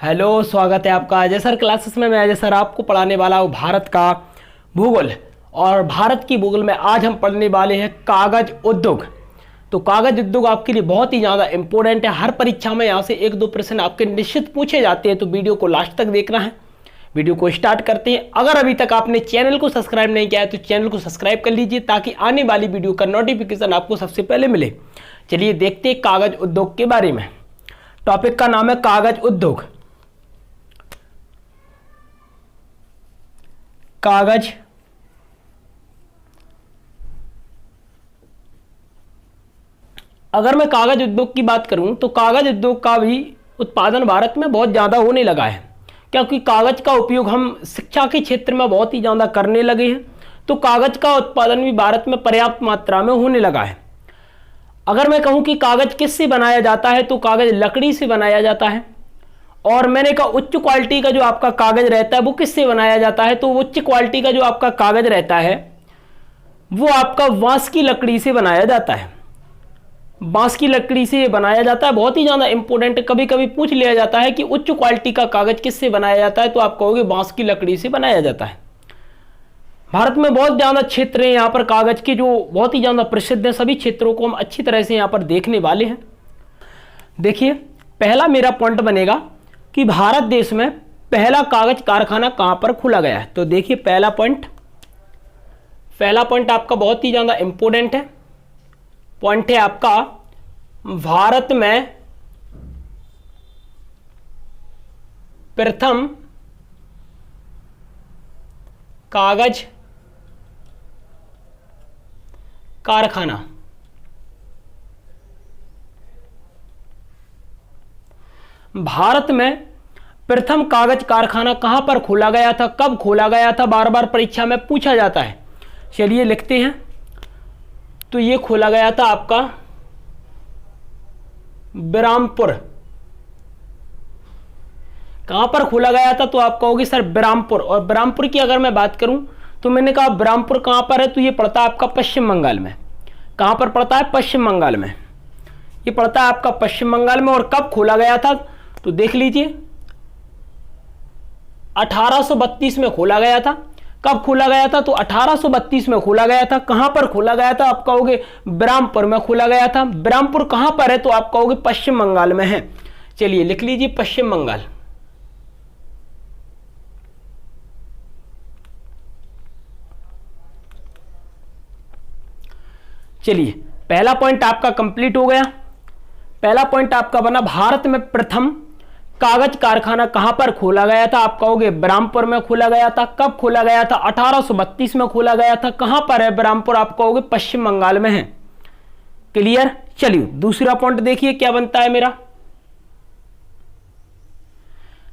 Hello, स्वागत है आपका अजय सर क्लासेस में। मैं अजय सर आपको पढ़ाने वाला हूँ भारत का भूगोल। और भारत की भूगोल में आज हम पढ़ने वाले हैं कागज उद्योग। तो कागज उद्योग आपके लिए बहुत ही ज़्यादा इंपॉर्टेंट है। हर परीक्षा में यहाँ से एक दो प्रश्न आपके निश्चित पूछे जाते हैं, तो वीडियो को लास्ट तक देखना है। वीडियो को स्टार्ट करते हैं। अगर अभी तक आपने चैनल को सब्सक्राइब नहीं किया है तो चैनल को सब्सक्राइब कर लीजिए, ताकि आने वाली वीडियो का नोटिफिकेशन आपको सबसे पहले मिले। चलिए देखते हैं कागज उद्योग के बारे में। टॉपिक का नाम है कागज उद्योग। कागज अगर मैं कागज उद्योग की बात करूं तो कागज उद्योग का भी उत्पादन भारत में बहुत ज़्यादा होने लगा है, क्योंकि कागज का उपयोग हम शिक्षा के क्षेत्र में बहुत ही ज़्यादा करने लगे हैं। तो कागज का उत्पादन भी भारत में पर्याप्त मात्रा में होने लगा है। अगर मैं कहूं कि कागज किससे बनाया जाता है तो कागज लकड़ी से बनाया जाता है। और मैंने कहा उच्च क्वालिटी का जो आपका कागज रहता है वो किससे बनाया जाता है, तो उच्च क्वालिटी का जो आपका कागज रहता है वो आपका बांस की लकड़ी से बनाया जाता है। बांस की लकड़ी से बनाया जाता है, बहुत ही ज़्यादा इंपॉर्टेंट। कभी कभी पूछ लिया जाता है कि उच्च क्वालिटी का कागज किससे बनाया जाता है, तो आप कहोगे बांस की लकड़ी से बनाया जाता है। भारत में बहुत ज़्यादा क्षेत्र हैं यहाँ पर कागज के जो बहुत ही ज़्यादा प्रसिद्ध हैं। सभी क्षेत्रों को हम अच्छी तरह से यहाँ पर देखने वाले हैं। देखिए, पहला मेरा पॉइंट बनेगा कि भारत देश में पहला कागज कारखाना कहां पर खोला गया है। तो देखिए, पहला पॉइंट आपका बहुत ही ज़्यादा इंपॉर्टेंट है। पॉइंट है आपका, भारत में प्रथम कागज कारखाना भारत में प्रथम कागज कारखाना कहां पर खोला गया था, कब खोला गया था, बार बार परीक्षा में पूछा जाता है। चलिए लिखते हैं। तो ये खोला गया था आपका बरहामपुर। कहां पर खोला गया था, तो आप कहोगे सर बरहामपुर। और बरहामपुर की अगर मैं बात करूं तो मैंने कहा बरहामपुर कहां पर है, तो ये पड़ता है आपका पश्चिम बंगाल में। कहां पर पड़ता है, पश्चिम बंगाल में। ये पड़ता है आपका पश्चिम बंगाल में। और कब खोला गया था, तो देख लीजिए 1832 में खोला गया था। कब खोला गया था, तो 1832 में खोला गया था। कहां पर खोला गया था, आप कहोगे बरहामपुर में खोला गया था। बरहामपुर कहां पर है, तो आप कहोगे पश्चिम बंगाल में है। चलिए लिख लीजिए पश्चिम बंगाल। चलिए, पहला पॉइंट आपका कंप्लीट हो गया। पहला पॉइंट आपका बना, भारत में प्रथम कागज कारखाना कहां पर खोला गया था, आप कहोगे बरहामपुर में खोला गया था। कब खोला गया था, 1832 में खोला गया था। कहां पर है बरहामपुर, आप कहोगे पश्चिम बंगाल में है। क्लियर। चलिए दूसरा पॉइंट देखिए क्या बनता है मेरा।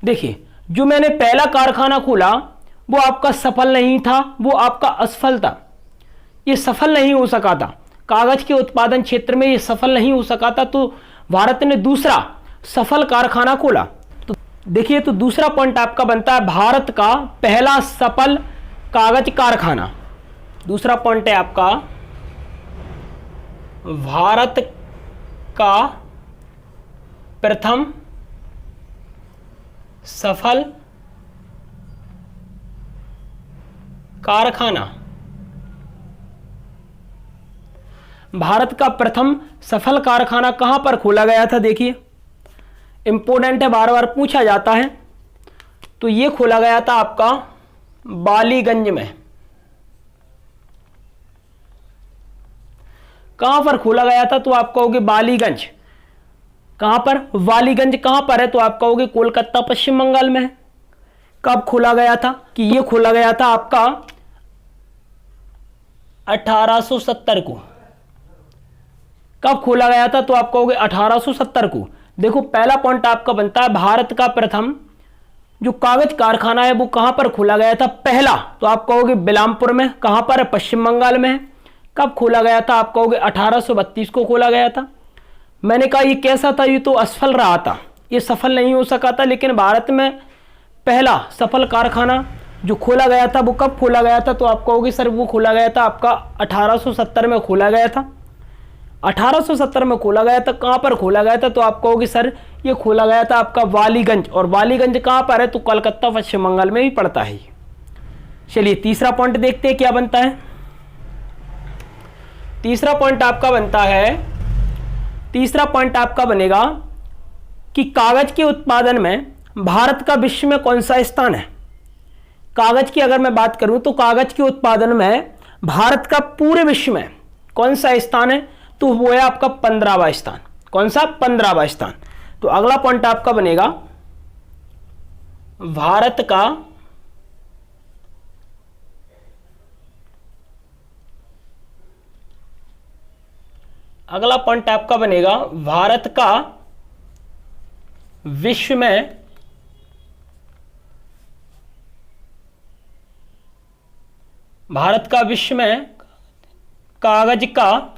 देखिए, जो मैंने पहला कारखाना खोला वो आपका सफल नहीं था, वो आपका असफल था। ये सफल नहीं हो सका था, कागज के उत्पादन क्षेत्र में ये सफल नहीं हो सका था। तो भारत ने दूसरा सफल कारखाना खोला। तो देखिए, तो दूसरा पॉइंट आपका बनता है भारत का पहला सफल कागज कारखाना। दूसरा पॉइंट है आपका भारत का प्रथम सफल कारखाना। भारत का प्रथम सफल कारखाना कहां पर खोला गया था, देखिए इंपॉर्टेंट है, बार बार पूछा जाता है। तो ये खोला गया था आपका बालीगंज में। कहां पर खोला गया था, तो आप कहोगे बालीगंज। कहां पर, बालीगंज कहां पर है, तो आप कहोगे कोलकाता पश्चिम बंगाल में है। कब खोला गया था, कि ये खोला गया था आपका 1870 को। कब खोला गया था, तो आप कहोगे 1870 को। देखो, पहला पॉइंट आपका बनता है भारत का प्रथम जो कागज कारखाना है वो कहां पर खोला गया था, पहला, तो आप कहोगे बलरामपुर में। कहां पर है, पश्चिम बंगाल में है। कब खोला गया था, आप कहोगे 1832 को खोला गया था। मैंने कहा ये कैसा था, ये तो असफल रहा था, ये सफल नहीं हो सका था। लेकिन भारत में पहला सफल कारखाना जो खोला गया था वो कब खोला गया था, तो आप कहोगे सर वो खोला गया था आपका 1870 में खोला गया था। 1870 में खोला गया था। कहां पर खोला गया था, तो आप कहोगे सर ये खोला गया था आपका वालीगंज, और वालीगंज कहाँ पर है? तो कोलकाता पश्चिम बंगाल में भी पड़ता है। चलिए तीसरा पॉइंट देखते हैं क्या बनता है। तीसरा पॉइंट आपका बनता है, तीसरा पॉइंट आपका बनेगा कि कागज के उत्पादन में भारत का विश्व में कौन सा स्थान है। कागज की अगर मैं बात करूं तो कागज के उत्पादन में भारत का पूरे विश्व में कौन सा स्थान है? तो वो है आपका 15वां स्थान। कौन सा? 15वां स्थान। तो अगला पॉइंट आपका बनेगा भारत का अगला पॉइंट आपका बनेगा भारत का विश्व में भारत का विश्व में कागज का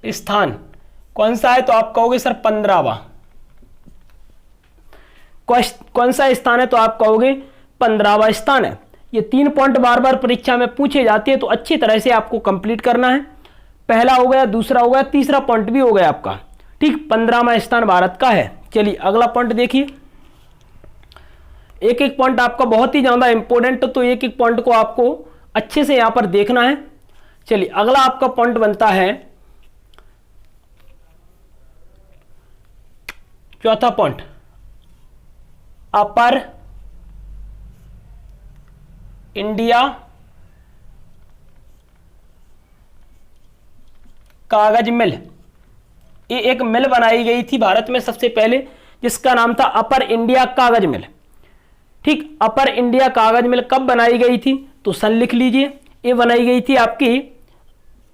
स्थान कौन सा है? तो आप कहोगे सर 15वां। कौन सा स्थान है? तो आप कहोगे 15वां स्थान है। ये 3 पॉइंट बार बार परीक्षा में पूछे जाते हैं, तो अच्छी तरह से आपको कंप्लीट करना है। पहला हो गया, दूसरा हो गया, तीसरा पॉइंट भी हो गया आपका। ठीक, 15वां स्थान भारत का है। चलिए अगला पॉइंट देखिए। एक एक पॉइंट आपका बहुत ही ज्यादा इंपॉर्टेंट, तो एक एक पॉइंट को आपको अच्छे से यहां पर देखना है। चलिए अगला आपका पॉइंट बनता है, चौथा पॉइंट, अपर इंडिया कागज मिल। ये एक मिल बनाई गई थी भारत में सबसे पहले, जिसका नाम था अपर इंडिया कागज मिल। ठीक, अपर इंडिया कागज मिल कब बनाई गई थी? तो सन लिख लीजिए। ये बनाई गई थी आपकी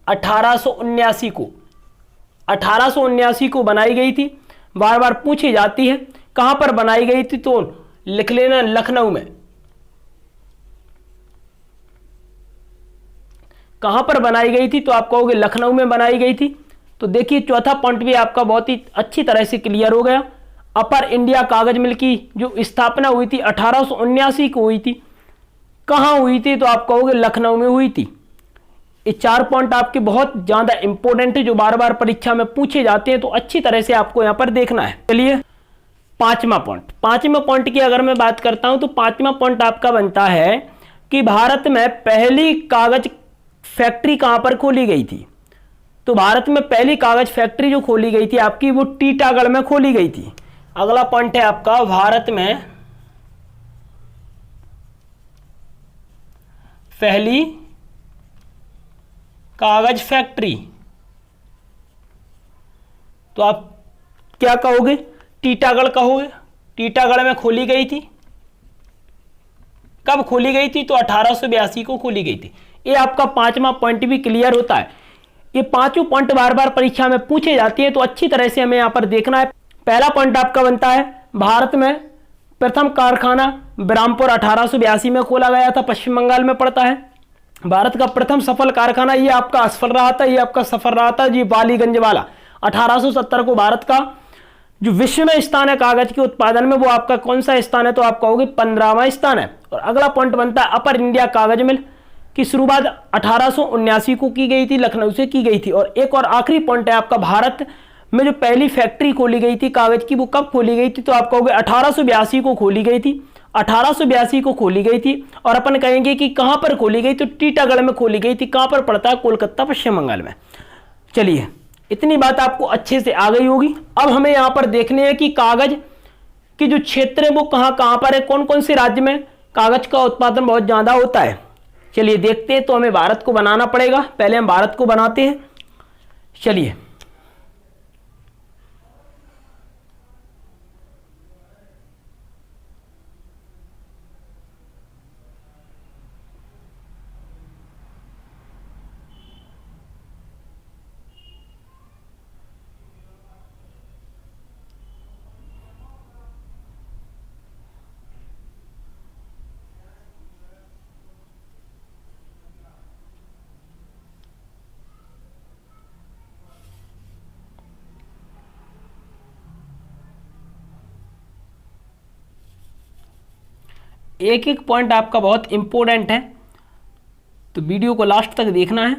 1879 को। 1879 को बनाई गई थी। बार बार पूछी जाती है कहां पर बनाई गई थी, तो लिख लेना लखनऊ में। कहां पर बनाई गई थी? तो आप कहोगे लखनऊ में बनाई गई थी। तो देखिए चौथा पॉइंट भी आपका बहुत ही अच्छी तरह से क्लियर हो गया। अपर इंडिया कागज मिल की जो स्थापना हुई थी 1879 को हुई थी। कहां हुई थी? तो आप कहोगे लखनऊ में हुई थी। ये 4 पॉइंट आपके बहुत ज्यादा इंपॉर्टेंट है, जो बार बार परीक्षा में पूछे जाते हैं, तो अच्छी तरह से आपको यहां पर देखना है। चलिए पांचवा पॉइंट की अगर मैं बात करता हूं, तो पांचवा पॉइंट आपका बनता है कि भारत में पहली कागज फैक्ट्री कहां पर खोली गई थी। तो भारत में पहली कागज फैक्ट्री जो खोली गई थी आपकी, वो टीटागढ़ में खोली गई थी। अगला पॉइंट है आपका, भारत में पहली कागज फैक्ट्री, तो आप क्या कहोगे? टीटागढ़ कहोगे। टीटागढ़ में खोली गई थी। कब खोली गई थी? तो 1882 को खोली गई थी। ये आपका पांचवा पॉइंट भी क्लियर होता है। ये पांचों पॉइंट बार बार परीक्षा में पूछे जाती है, तो अच्छी तरह से हमें यहां पर देखना है। पहला पॉइंट आपका बनता है, भारत में प्रथम कारखाना ब्राह्मपुर 1882 में खोला गया था, पश्चिम बंगाल में पड़ता है। भारत का प्रथम सफल कारखाना, ये आपका असफल रहा था, ये आपका सफल रहा था जी, वालीगंज वाला। 1870 को भारत का जो विश्व में स्थान है कागज के उत्पादन में, वो आपका कौन सा स्थान है? तो आप कहोगे 15वां स्थान है। और अगला पॉइंट बनता है, अपर इंडिया कागज मिल की शुरुआत 1879 को की गई थी, लखनऊ से की गई थी। और एक और आखिरी पॉइंट है आपका, भारत में जो पहली फैक्ट्री खोली गई थी कागज की, वो कब खोली गई थी? तो आप कहोगे 1882 को खोली गई थी। 1882 को खोली गई थी। और अपन कहेंगे कि कहां पर खोली गई? तो टीटागढ़ में खोली गई थी। कहां पर पड़ता है? कोलकाता पश्चिम बंगाल में। चलिए इतनी बात आपको अच्छे से आ गई होगी। अब हमें यहां पर देखने हैं कि कागज के जो क्षेत्र है वो कहां कहां पर है, कौन कौन से राज्य में कागज का उत्पादन बहुत ज्यादा होता है। चलिए देखते हैं। तो हमें भारत को बनाना पड़ेगा, पहले हम भारत को बनाते हैं। चलिए एक एक पॉइंट आपका बहुत इंपॉर्टेंट है, तो वीडियो को लास्ट तक देखना है।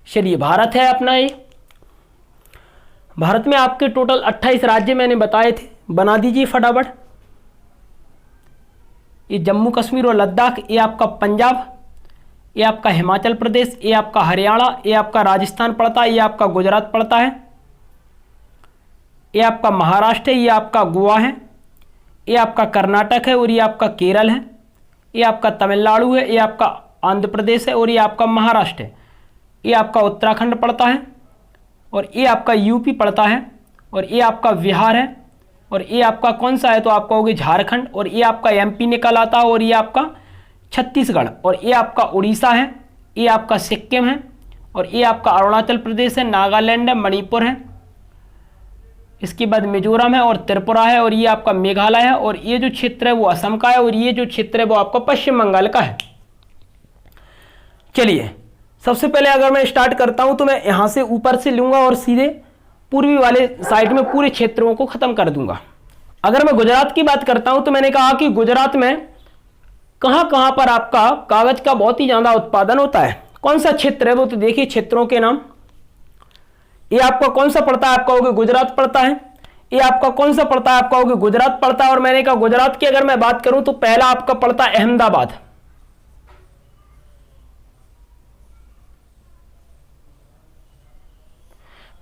चलिए, भारत है अपना ये। भारत में आपके टोटल 28 राज्य मैंने बताए थे, बना दीजिए फटाफट। ये जम्मू कश्मीर और लद्दाख, ये आपका पंजाब, ये आपका हिमाचल प्रदेश, ये आपका हरियाणा, ये आपका राजस्थान पड़ता है, ये आपका गुजरात पड़ता है, ये आपका महाराष्ट्र है, ये आपका गोवा है, ये आपका कर्नाटक है और ये आपका केरल है, ये आपका तमिलनाडु है, ये आपका आंध्र प्रदेश है और ये आपका महाराष्ट्र है, ये आपका उत्तराखंड पड़ता है और ये आपका यूपी पड़ता है और ये आपका बिहार है और ये आपका कौन सा है तो आप कहोगे झारखंड और ये आपका एमपी निकल आता है और ये आपका छत्तीसगढ़ और ये आपका उड़ीसा है, ये आपका सिक्किम है और ये आपका अरुणाचल प्रदेश है, नागालैंड है, मणिपुर है, इसके बाद मिजोरम है और त्रिपुरा है और ये आपका मेघालय है और ये जो क्षेत्र है वो असम का है और ये जो क्षेत्र है वो आपका पश्चिम बंगाल का है। चलिए, सबसे पहले अगर मैं स्टार्ट करता हूं तो मैं यहां से ऊपर से लूंगा और सीधे पूर्वी वाले साइड में पूरे क्षेत्रों को खत्म कर दूंगा। अगर मैं गुजरात की बात करता हूं तो मैंने कहा कि गुजरात में कहां कहां पर आपका कागज का बहुत ही ज्यादा उत्पादन होता है, कौन सा क्षेत्र है वो तो देखिए क्षेत्रों के नाम। ये आपका कौन सा पड़ता है, आप कहोगे गुजरात पड़ता है। ये आपका कौन सा पड़ता है, आप कहोगे गुजरात पड़ता है। और मैंने कहा गुजरात की अगर मैं बात करूं तो पहला आपका पड़ता है अहमदाबाद,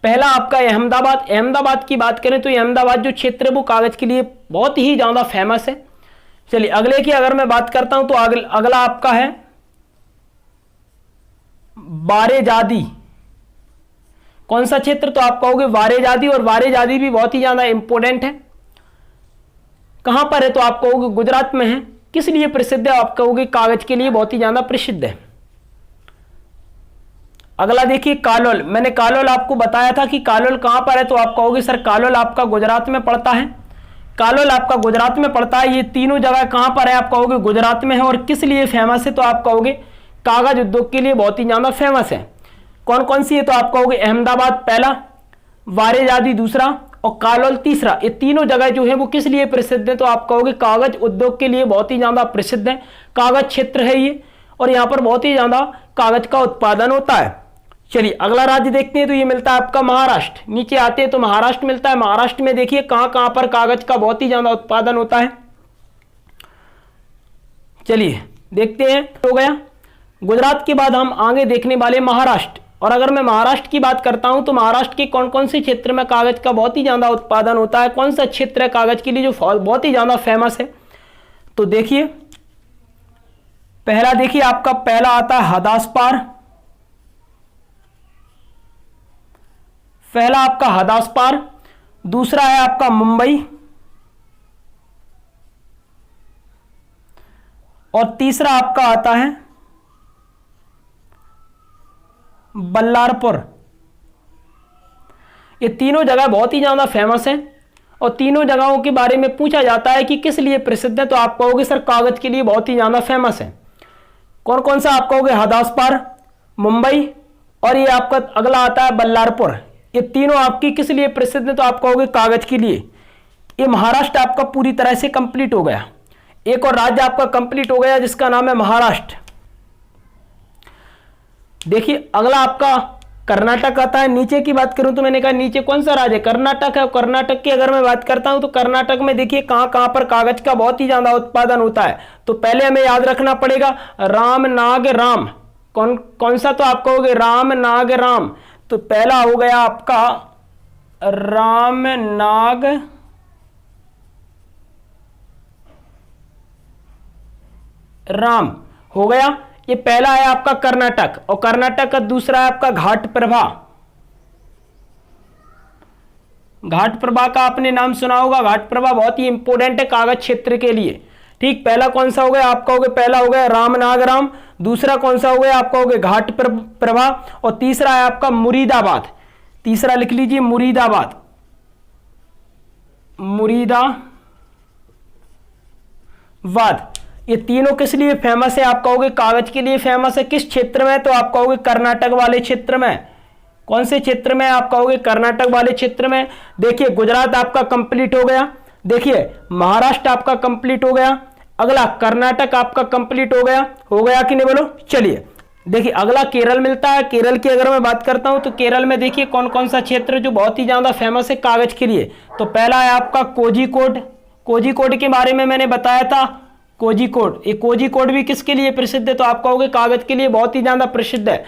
पहला आपका अहमदाबाद। अहमदाबाद की बात करें तो अहमदाबाद जो क्षेत्र है वो कागज के लिए बहुत ही ज्यादा फेमस है। चलिए, अगले की अगर मैं बात करता हूं तो अगला आपका है बारेजादी। कौन सा क्षेत्र, तो आप कहोगे वारेजादी और वारेजादी भी बहुत ही ज्यादा इंपॉर्टेंट है। कहां पर है तो आप कहोगे गुजरात में है। किस लिए प्रसिद्ध है, आप कहोगे कागज के लिए बहुत ही ज्यादा प्रसिद्ध है। अगला देखिए कालोल। मैंने कालोल आपको बताया था कि कालोल कहां पर है तो आप कहोगे सर कालोल आपका गुजरात में पड़ता है। कालोल आपका गुजरात में पड़ता है। ये तीनों जगह कहां पर है, आप कहोगे गुजरात में है। और किस लिए फेमस है तो आप कहोगे कागज उद्योग के लिए बहुत ही ज्यादा फेमस है। कौन कौन सी है तो आप कहोगे अहमदाबाद पहला, वारेजादी दूसरा और कालोल तीसरा। ये तीनों जगह जो है वो किस लिए प्रसिद्ध है तो आप कहोगे कागज उद्योग के लिए बहुत ही ज्यादा प्रसिद्ध है। कागज क्षेत्र है ये और यहाँ पर बहुत ही ज्यादा कागज का उत्पादन होता है। चलिए, अगला राज्य देखते हैं तो ये मिलता है आपका महाराष्ट्र। नीचे आते हैं तो महाराष्ट्र मिलता है। महाराष्ट्र में देखिए कहां कहां पर कागज का बहुत ही ज्यादा उत्पादन होता है। चलिए देखते हैं, हो गया गुजरात के बाद हम आगे देखने वाले महाराष्ट्र। और अगर मैं महाराष्ट्र की बात करता हूं तो महाराष्ट्र के कौन कौन से क्षेत्र में कागज का बहुत ही ज्यादा उत्पादन होता है, कौन सा क्षेत्र है कागज के लिए जो बहुत ही ज्यादा फेमस है। तो देखिए पहला, देखिए आपका पहला आता है हदासपार। पहला आपका हदासपार, दूसरा है आपका मुंबई और तीसरा आपका आता है बल्लारपुर। ये तीनों जगह बहुत ही ज्यादा फेमस है और तीनों जगहों के बारे में पूछा जाता है कि किस लिए प्रसिद्ध है तो आप कहोगे सर कागज के लिए बहुत ही ज्यादा फेमस है। कौन कौन सा, आप कहोगे हदासपार, मुंबई और ये आपका अगला आता है बल्लारपुर। ये तीनों आपकी किस लिए प्रसिद्ध है तो आप कहोगे कागज के लिए। ये महाराष्ट्र आपका पूरी तरह से कंप्लीट हो गया। एक और राज्य आपका कंप्लीट हो गया जिसका नाम है महाराष्ट्र। देखिए अगला आपका कर्नाटक आता है। नीचे की बात करूं तो मैंने कहा नीचे कौन सा राज्य, कर्नाटक है। कर्नाटक की अगर मैं बात करता हूं तो कर्नाटक में देखिए कहां कहां पर कागज का बहुत ही ज्यादा उत्पादन होता है। तो पहले हमें याद रखना पड़ेगा रामनाग राम। कौन कौन सा, तो आप कहोगे रामनाग राम। तो पहला हो गया आपका रामनाग राम हो गया, ये पहला है आपका कर्नाटक। और कर्नाटक का दूसरा है आपका घाटप्रभा। घाटप्रभा का आपने नाम सुना होगा। घाटप्रभा बहुत ही इंपॉर्टेंट है कागज क्षेत्र के लिए। ठीक, पहला कौन सा हो गया, आप कहोगे पहला हो गया रामनागराम, दूसरा कौन सा हो गया आप कहोगे घाटप्रभा और तीसरा है आपका मुरीदाबाद। तीसरा लिख लीजिए मुरीदाबाद। मुरीदाबाद ये तीनों किस लिए फेमस है, आप कहोगे कागज के लिए फेमस है। किस क्षेत्र में, तो आप कहोगे कर्नाटक वाले क्षेत्र में। कौन से क्षेत्र में, आप कहोगे कर्नाटक वाले क्षेत्र में। देखिए गुजरात आपका कंप्लीट हो गया। देखिए महाराष्ट्र आपका कंप्लीट हो गया। अगला कर्नाटक आपका कंप्लीट हो गया कि नहीं बोलो। चलिए देखिए अगला केरल मिलता है। केरल की अगर मैं बात करता हूं तो केरल में देखिए कौन कौन सा क्षेत्र जो बहुत ही ज्यादा फेमस है कागज के लिए। तो पहला है आपका कोझिकोड। कोझिकोड के बारे में मैंने बताया था। कोझिकोड, ये कोझिकोड भी किसके लिए प्रसिद्ध है? तो आप कहोगे कागज के लिए बहुत ही ज्यादा प्रसिद्ध है।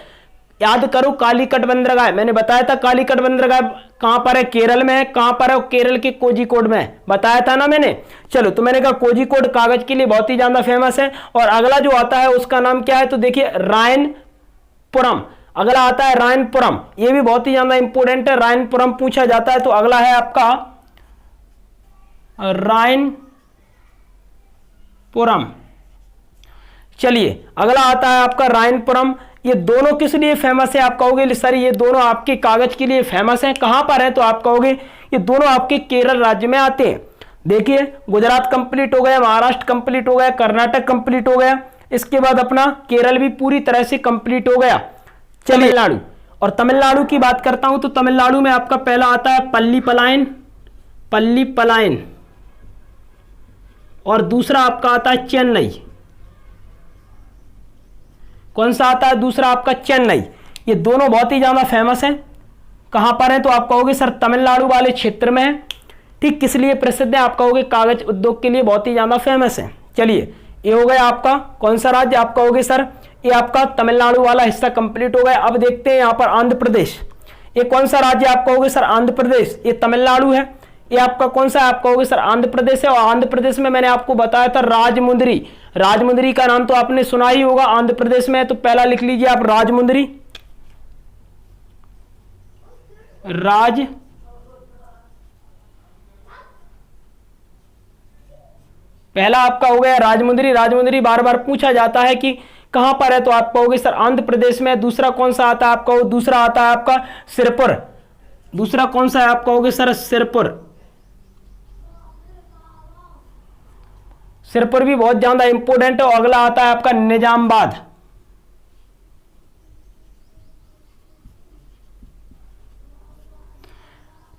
याद करो कालीकट बंदरगाह, मैंने बताया था कालीकट बंदरगाह कहां पर है? केरल में है। कहां पर है? केरल के कोझिकोड में, बताया था ना मैंने। चलो, तो मैंने कहा कोझिकोड कागज के लिए बहुत ही ज्यादा फेमस है। और अगला जो आता है उसका नाम क्या है? तो देखिए रायनपुरम। अगला आता है रायनपुरम, ये भी बहुत ही ज्यादा इंपोर्टेंट है। रायनपुरम पूछा जाता है। तो अगला है आपका रायनपुरम। चलिए अगला आता है आपका रायनपुरम। ये दोनों किस लिए फेमस है? आप कहोगे सर ये दोनों आपके कागज के लिए फेमस हैं। कहां पर है? तो आप कहोगे ये दोनों आपके केरल राज्य में आते हैं। देखिए गुजरात कंप्लीट हो गया, महाराष्ट्र कंप्लीट हो गया, कर्नाटक कंप्लीट हो गया, इसके बाद अपना केरल भी पूरी तरह से कंप्लीट हो गया। तमिलनाडु, और तमिलनाडु की बात करता हूं तो तमिलनाडु में आपका पहला आता है पल्लीपलायन, पल्लीपलायन, और दूसरा आपका आता है चेन्नई। कौन सा आता है दूसरा? आपका चेन्नई। ये दोनों बहुत ही ज्यादा फेमस हैं। कहां पर है? तो आप कहोगे सर तमिलनाडु वाले क्षेत्र में है। ठीक, किस लिए प्रसिद्ध है? आप कहोगे कागज उद्योग के लिए बहुत ही ज्यादा फेमस है। चलिए, ये हो गया आपका कौन सा राज्य? आप कहोगे सर ये आपका तमिलनाडु वाला हिस्सा कंप्लीट हो गया। अब देखते हैं यहां पर आंध्र प्रदेश। ये कौन सा राज्य? आप कहोगे सर आंध्र प्रदेश। ये तमिलनाडु है, ये आपका कौन सा है? आप कहोगे सर आंध्र प्रदेश है। और आंध्र प्रदेश में मैंने आपको बताया था राजमुंदरी। राजमुंदरी का नाम तो आपने सुना ही होगा, आंध्र प्रदेश में है। तो पहला लिख लीजिए आप राजमुंदरी, राज पहला आपका हो गया राजमुंदरी। राजमुंदरी बार बार पूछा जाता है कि कहां पर है? तो आप कहोगे सर आंध्र प्रदेश में। दूसरा कौन सा आता है? आपका दूसरा आता है आपका सिरपुर। दूसरा कौन सा है? आप कहोगे सर सिरपुर। सिरपुर भी बहुत ज्यादा इंपोर्टेंट है। और अगला आता है आपका निजामाबाद।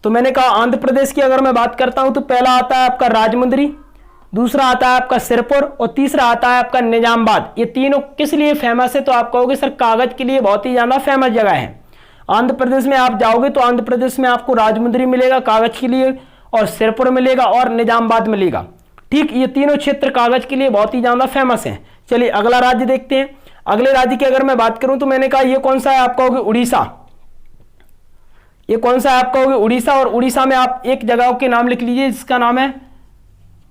तो मैंने कहा आंध्र प्रदेश की अगर मैं बात करता हूं तो पहला आता है आपका राजमुंदरी, दूसरा आता है आपका सिरपुर, और तीसरा आता है आपका निजामाबाद। ये तीनों किस लिए फेमस है? तो आप कहोगे सर कागज के लिए बहुत ही ज्यादा फेमस जगह है। आंध्र प्रदेश में आप जाओगे तो आंध्र प्रदेश में आपको राजमुंदरी मिलेगा कागज के लिए, और सिरपुर मिलेगा, और निजामाबाद मिलेगा। ठीक, ये तीनों क्षेत्र कागज के लिए बहुत ही ज्यादा फेमस हैं। चलिए अगला राज्य देखते हैं। अगले राज्य की अगर मैं बात करूं तो मैंने कहा ये कौन सा है? आप कहोगे उड़ीसा। ये कौन सा है? आप कहोगे उड़ीसा। और उड़ीसा में आप एक जगह के नाम लिख लीजिए जिसका नाम है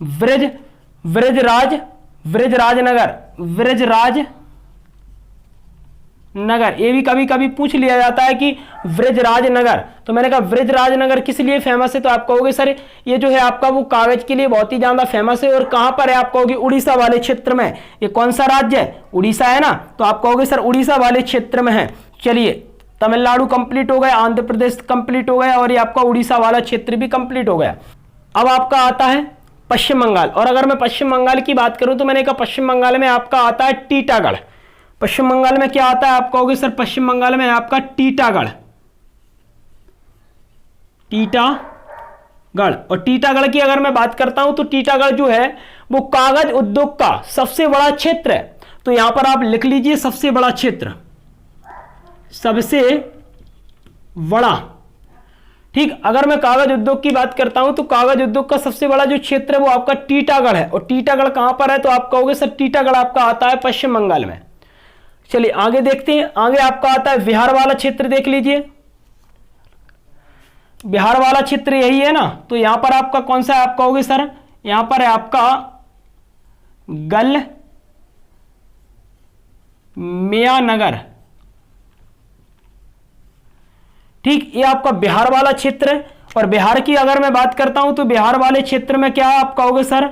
ब्रजराज, ब्रजराजनगर, ब्रजराज नगर। ये भी कभी कभी पूछ लिया जाता है कि ब्रजराज नगर। तो मैंने कहा ब्रजराज नगर किस लिए फेमस है? तो आप कहोगे सर ये जो है आपका वो कागज के लिए बहुत ही ज्यादा फेमस है। और कहां पर है? आप कहोगे उड़ीसा वाले क्षेत्र में। ये कौन सा राज्य है? उड़ीसा है ना। तो आप कहोगे सर उड़ीसा वाले क्षेत्र में है। चलिए, तमिलनाडु कंप्लीट हो गया, आंध्र प्रदेश कंप्लीट हो गया, और ये आपका उड़ीसा वाला क्षेत्र भी कंप्लीट हो गया। अब आपका आता है पश्चिम बंगाल। और अगर मैं पश्चिम बंगाल की बात करूं तो मैंने कहा पश्चिम बंगाल में आपका आता है टीटागढ़। पश्चिम बंगाल में क्या आता है? आप कहोगे सर पश्चिम बंगाल में आपका टीटागढ़, टीटागढ़। और टीटागढ़ की अगर मैं बात करता हूं तो टीटागढ़ जो है वो कागज उद्योग का सबसे बड़ा क्षेत्र है। तो यहां पर आप लिख लीजिए सबसे बड़ा क्षेत्र, सबसे बड़ा। ठीक, अगर मैं कागज उद्योग की बात करता हूं तो कागज उद्योग का सबसे बड़ा जो क्षेत्र है वो आपका टीटागढ़ है। और टीटागढ़ कहां पर है? तो आप कहोगे सर टीटागढ़ आपका आता है पश्चिम बंगाल में। चलिए आगे देखते हैं। आगे आपका आता है बिहार वाला क्षेत्र। देख लीजिए बिहार वाला क्षेत्र यही है ना। तो यहां पर आपका कौन सा है? आप कहोगे सर यहां पर है आपका गलमेया नगर। ठीक, ये आपका बिहार वाला क्षेत्र है। और बिहार की अगर मैं बात करता हूं तो बिहार वाले क्षेत्र में क्या है? आप कहोगे सर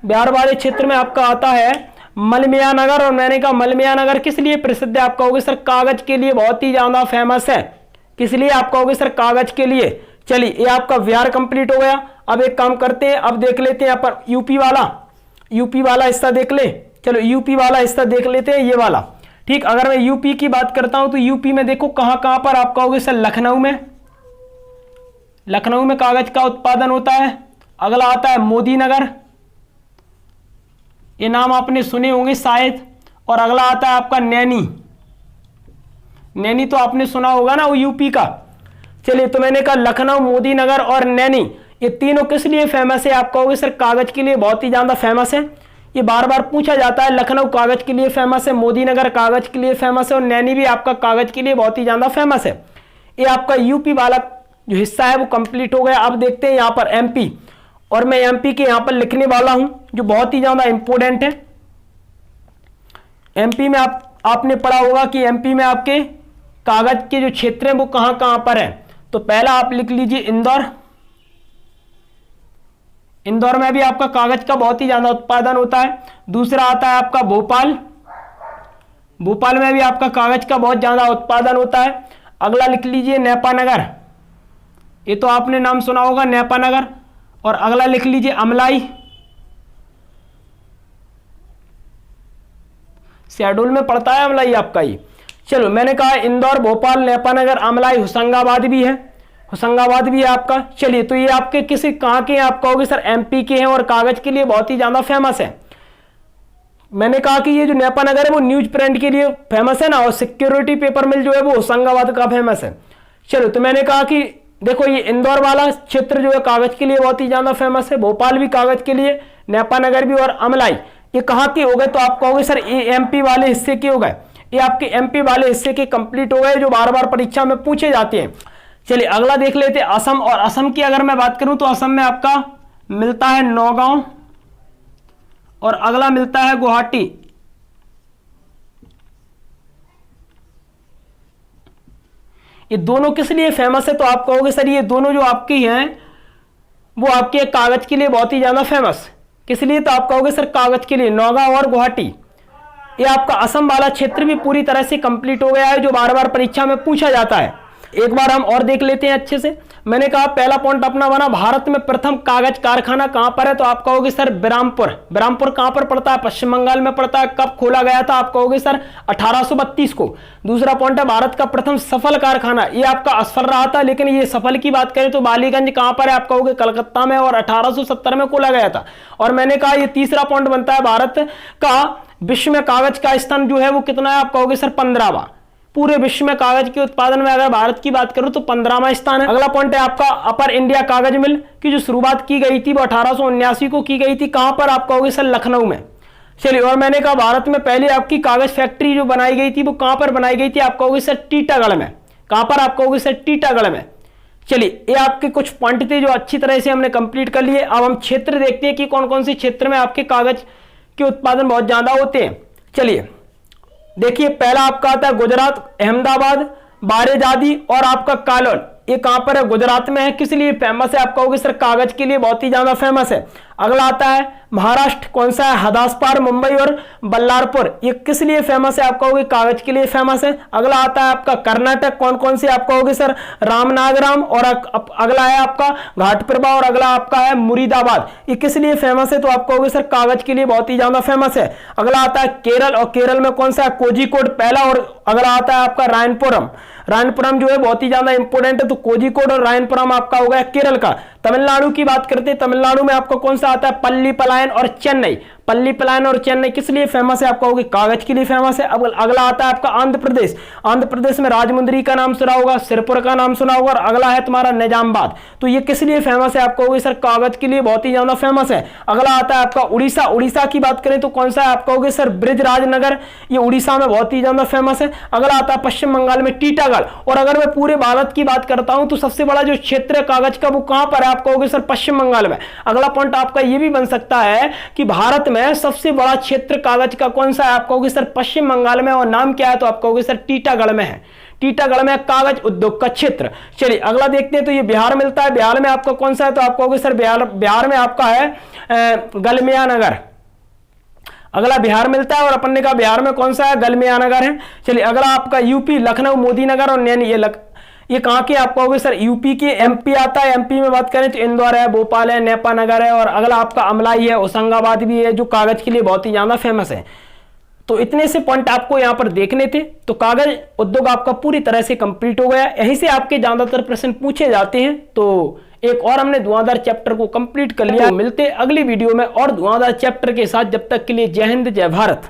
बिहार वाले क्षेत्र में आपका आता है मलमिया नगर। और मैंने कहा मलमिया नगर किस लिए प्रसिद्ध है? आप कहोगे सर कागज के लिए बहुत ही ज्यादा फेमस है। किस लिए? आप कहोगे सर कागज के लिए। चलिए, ये आपका बिहार कंप्लीट हो गया। अब एक काम करते हैं, अब देख लेते हैं यहाँ पर यूपी वाला हिस्सा देख ले। चलो यूपी वाला हिस्सा देख लेते हैं, ये वाला। ठीक, अगर मैं यूपी की बात करता हूं तो यूपी में देखो कहां कहां पर? आप कहोगे सर लखनऊ में। लखनऊ में कागज का उत्पादन होता है। अगला आता है मोदी नगर, ये नाम आपने सुने होंगे शायद। और अगला आता है आपका नैनी, नैनी तो आपने सुना होगा ना, वो यूपी का। चलिए, तो मैंने कहा लखनऊ, मोदी नगर और नैनी, ये तीनों किस लिए फेमस है? आप कहोगे सर कागज के लिए बहुत ही ज्यादा फेमस है। ये बार बार पूछा जाता है, लखनऊ कागज के लिए फेमस है, मोदी नगर कागज के लिए फेमस है और नैनी भी आपका कागज के लिए बहुत ही ज्यादा फेमस है। ये आपका यूपी वाला जो हिस्सा है वो कंप्लीट हो गया। अब देखते हैं यहाँ पर एमपी, और मैं एमपी के यहाँ पर लिखने वाला हूं जो बहुत ही ज्यादा इंपॉर्टेंट है। एमपी में आपने पढ़ा होगा कि एमपी में आपके कागज के जो क्षेत्र हैं वो कहां कहां पर है। तो पहला आप लिख लीजिए इंदौर। इंदौर में भी आपका कागज का बहुत ही ज्यादा उत्पादन होता है। दूसरा आता है आपका भोपाल। भोपाल में भी आपका कागज का बहुत ज्यादा उत्पादन होता है। अगला लिख लीजिए नेपानगर, ये तो आपने नाम सुना होगा नेपानगर। और अगला लिख लीजिए अमलाई, शेड्यूल में पड़ता है अमलाई आपका ये। चलो, मैंने कहा इंदौर, भोपाल, नेपानगर, अमलाई, होशंगाबाद भी है, होशंगाबाद भी है आपका। चलिए, तो ये आपके किसी कहाँ के हैं? आप कहोगे सर एमपी के हैं और कागज के लिए बहुत ही ज्यादा फेमस है। मैंने कहा कि ये जो नेपानगर है वो न्यूज प्रिंट के लिए फेमस है ना, और सिक्योरिटी पेपर मिल जो है वो होशंगाबाद का फेमस है। चलो, तो मैंने कहा कि देखो ये इंदौर वाला क्षेत्र जो है कागज के लिए बहुत ही ज्यादा फेमस है, भोपाल भी कागज के लिए, नेपानगर भी और अमलाई, ये कहाँ के हो गए? तो आप कहोगे सर ये एमपी वाले हिस्से के हो गए। ये आपके एमपी वाले हिस्से के कंप्लीट हो गए जो बार बार परीक्षा में पूछे जाते हैं। चलिए, अगला देख लेते हैं असम। और असम की अगर मैं बात करूं तो असम में आपका मिलता है नौगांव और अगला मिलता है गुवाहाटी। ये दोनों किस लिए फेमस है? तो आप कहोगे सर ये दोनों जो आपकी हैं वो आपके कागज के लिए बहुत ही ज्यादा फेमस। किस लिए? तो आप कहोगे सर कागज के लिए, नौगांव और गुवाहाटी। ये आपका असम वाला क्षेत्र भी पूरी तरह से कंप्लीट हो गया है जो बार बार परीक्षा में पूछा जाता है। एक बार हम और देख लेते हैं अच्छे से। मैंने कहा पहला पॉइंट अपना बना, भारत में प्रथम कागज कारखाना कहां पर है? तो आप कहोगे सर बिरामपुर। बिरामपुर कहां पर पड़ता है? पश्चिम बंगाल में पड़ता है। कब खोला गया था? आप कहोगे सर 1832 को। दूसरा पॉइंट है भारत का प्रथम सफल कारखाना, ये आपका असफल रहा था, लेकिन ये सफल की बात करें तो बालीगंज कहां पर है? आप कहोगे कलकत्ता में, और 1870 में खोला गया था। और मैंने कहा ये तीसरा पॉइंट बनता है भारत का विश्व में कागज का स्थान जो है वो कितना है? आप कहोगे सर 15वां। पूरे विश्व में कागज के उत्पादन में अगर भारत की बात करूं तो 15वां स्थान है। अगला पॉइंट है आपका अपर इंडिया कागज मिल की जो शुरुआत की गई थी वो 1879 को की गई थी। कहां पर? आप कहोगे सर लखनऊ में। चलिए, और मैंने कहा भारत में पहले आपकी कागज फैक्ट्री जो बनाई गई थी वो कहां पर बनाई गई थी? आप कहोगे सर टीटागढ़ में। कहां पर? आप कहोगे सर टीटागढ़ में। चलिए, ये आपके कुछ पॉइंट थे जो अच्छी तरह से हमने कंप्लीट कर लिए। अब हम क्षेत्र देखते हैं कि कौन कौन से क्षेत्र में आपके कागज के उत्पादन बहुत ज्यादा होते हैं। चलिए देखिए, पहला आपका आता है गुजरात, अहमदाबाद, बारेजादी और आपका कालोल। ये कहां पर है? गुजरात में है। किस लिए फेमस है? आप कहोगे सर कागज के लिए बहुत ही ज्यादा फेमस है। अगला आता है महाराष्ट्र, कौन सा है? हदासपार, मुंबई और बल्लारपुर। ये किस लिए फेमस है? आप कहोगे कागज के लिए फेमस है। अगला आता है आपका कर्नाटक, कौन कौन से? आप कहोगे सर रामनागराम, और अगला है आपका घाटप्रभा, और अगला आपका है मुरीदाबाद। ये किस लिए फेमस है? तो आप कहोगे सर कागज के लिए बहुत ही ज्यादा फेमस है। अगला आता है केरल, और केरल में कौन सा है? कोझिकोड पहला, और अगला आता है आपका रायनपुरम। रायनपुरम जो है बहुत ही ज्यादा इंपॉर्टेंट है, तो कोझिकोड और रायनपुरम आपका हो गया केरल का। तमिलनाडु की बात करते हैं, तमिलनाडु में आपको कौन सा आता है? पल्लीपलायन और चेन्नई। पल्लीपलायन और चेन्नई किस लिए फेमस है? आप कहोगे कागज के लिए फेमस है। अब अगला आता है आपका आंध्र प्रदेश। आंध्र प्रदेश में राजमुंद्री का नाम सुना होगा, सिरपुर का नाम सुना होगा, और अगला है तुम्हारा निजामाबाद। तो ये किस लिए फेमस है? आप कहोगे सर कागज के लिए बहुत ही ज्यादा फेमस है। अगला आता है आपका उड़ीसा। उड़ीसा की बात करें तो कौन सा है? आप कहोगे सर ब्रिजराजनगर, ये उड़ीसा में बहुत ही ज्यादा फेमस है। अगला आता है पश्चिम बंगाल में टीटागढ़। और अगर मैं पूरे भारत की बात करता हूं तो सबसे बड़ा जो क्षेत्र है कागज का वो कहां पर है? आप कहोगे सर पश्चिम बंगाल में। अगला पॉइंट आपका ये भी बन सकता है कि भारत में सबसे बड़ा क्षेत्र कागज का कौन सा है? आप कहोगे सर पश्चिम बंगाल में, और नाम क्या है? तो आप कहोगे सर टीटागढ़ में है। टीटागढ़ में कागज उद्योग का क्षेत्र। चलिए अगला देखते हैं, तो ये बिहार मिलता है। बिहार में आपका कौन सा है? तो आप कहोगे सर बिहार में आपका है गलमिया नगर। अगला बिहार मिलता है, और अपन ने कहा बिहार में कौन सा है? गलमिया नगर है। चलिए अगला आपका यूपी, लखनऊ, मोदी नगर और नैनी। ये कहां के? आप कहोगे सर यूपी के। एमपी आता है, एमपी में बात करें तो इंदौर है, भोपाल है, नेपानगर है, और अगला आपका अमलाई है, होशंगाबाद भी है, जो कागज के लिए बहुत ही ज्यादा फेमस है। तो इतने से पॉइंट आपको यहां पर देखने थे। तो कागज उद्योग आपका पूरी तरह से कंप्लीट हो गया। यहीं से आपके ज्यादातर प्रश्न पूछे जाते हैं। तो एक और हमने धुआंधार चैप्टर को कंप्लीट कर लिया। मिलते अगली वीडियो में और धुआंधार चैप्टर के साथ। जब तक के लिए जय हिंद, जय भारत।